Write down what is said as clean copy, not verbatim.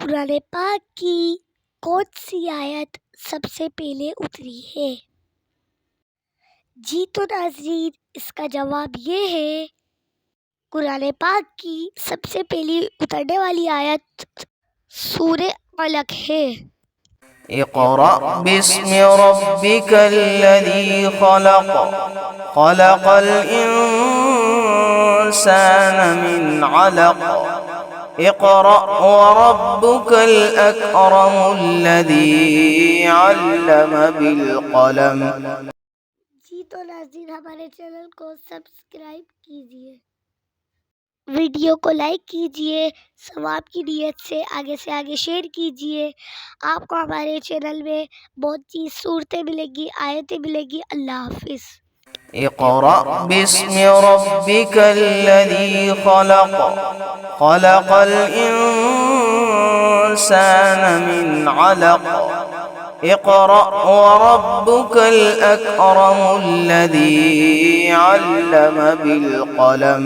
قرآن پاک کی کون سی آیت سب سے پہلے اتری ہے؟ جی تو ناظرین، اس کا جواب یہ ہے، قرآن پاک کی سب سے پہلی اترنے والی آیت سورہ علق ہے۔ اقرأ باسم ربك الذي خلق خلق الإنسان من علق اقرأ وربك الأكرم الذي علم بالقلم۔ جی تو ناظرین، ہمارے چینل کو سبسکرائب کیجئے، ویڈیو کو لائک کیجئے، ثواب کی نیت سے آگے شیئر کیجئے۔ آپ کو ہمارے چینل میں بہت سی صورتیں ملیں گی، آیتیں ملیں گی۔ اللہ حافظ۔ اقرأ باسم ربك الذي خلق خلق الإنسان من علق اقرأ وربك الأكرم الذي علم بالقلم۔